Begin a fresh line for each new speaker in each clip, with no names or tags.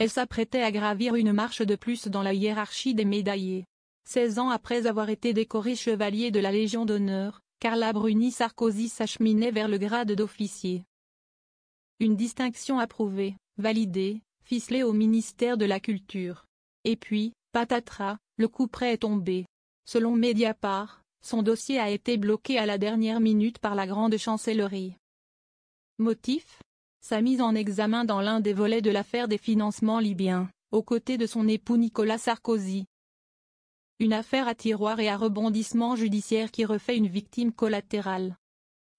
Elle s'apprêtait à gravir une marche de plus dans la hiérarchie des médaillés. 16 ans après avoir été décorée chevalier de la Légion d'honneur, Carla Bruni Sarkozy s'acheminait vers le grade d'officier. Une distinction approuvée, validée, ficelée au ministère de la Culture. Et puis, patatras, le couperet est tombé. Selon Mediapart, son dossier a été bloqué à la dernière minute par la grande chancellerie. Motif ? Sa mise en examen dans l'un des volets de l'affaire des financements libyens, aux côtés de son époux Nicolas Sarkozy. Une affaire à tiroir et à rebondissement judiciaire qui refait une victime collatérale.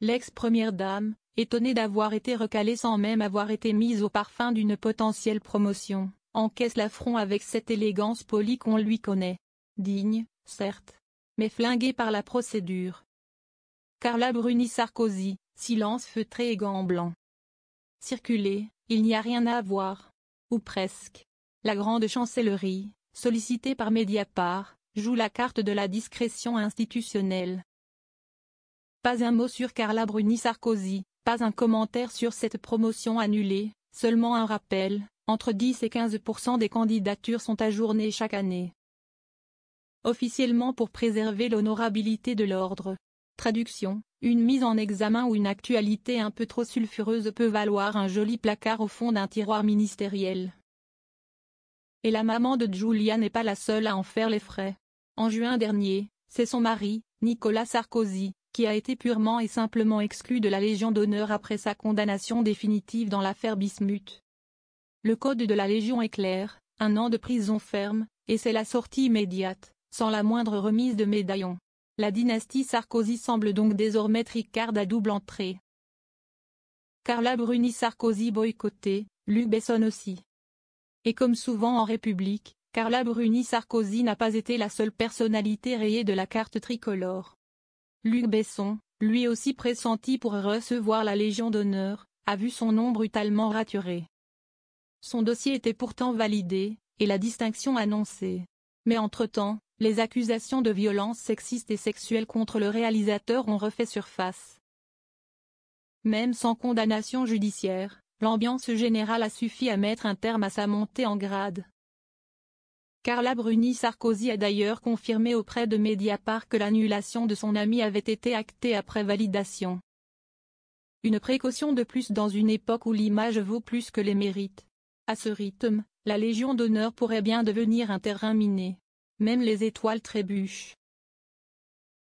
L'ex-première dame, étonnée d'avoir été recalée sans même avoir été mise au parfum d'une potentielle promotion, encaisse l'affront avec cette élégance polie qu'on lui connaît. Digne, certes, mais flinguée par la procédure. Carla Bruni Sarkozy, silence feutré et gants blancs. Circulez, il n'y a rien à voir. Ou presque. La grande chancellerie, sollicitée par Mediapart, joue la carte de la discrétion institutionnelle. Pas un mot sur Carla Bruni Sarkozy, pas un commentaire sur cette promotion annulée, seulement un rappel, entre 10 et 15% des candidatures sont ajournées chaque année. Officiellement pour préserver l'honorabilité de l'ordre. Traduction, une mise en examen ou une actualité un peu trop sulfureuse peut valoir un joli placard au fond d'un tiroir ministériel. Et la maman de Giulia n'est pas la seule à en faire les frais. En juin dernier, c'est son mari, Nicolas Sarkozy, qui a été purement et simplement exclu de la Légion d'honneur après sa condamnation définitive dans l'affaire Bismuth. Le code de la Légion est clair, 1 an de prison ferme, et c'est la sortie immédiate, sans la moindre remise de médaillon. La dynastie Sarkozy semble donc désormais tricarde à double entrée. Carla Bruni Sarkozy boycottée, Luc Besson aussi. Et comme souvent en République, Carla Bruni Sarkozy n'a pas été la seule personnalité rayée de la carte tricolore. Luc Besson, lui aussi pressenti pour recevoir la Légion d'honneur, a vu son nom brutalement raturé. Son dossier était pourtant validé, et la distinction annoncée. Mais entre-temps, les accusations de violences sexistes et sexuelles contre le réalisateur ont refait surface. Même sans condamnation judiciaire, l'ambiance générale a suffi à mettre un terme à sa montée en grade. Carla Bruni Sarkozy a d'ailleurs confirmé auprès de Mediapart que l'annulation de son ami avait été actée après validation. Une précaution de plus dans une époque où l'image vaut plus que les mérites. À ce rythme, la Légion d'honneur pourrait bien devenir un terrain miné. Même les étoiles trébuchent.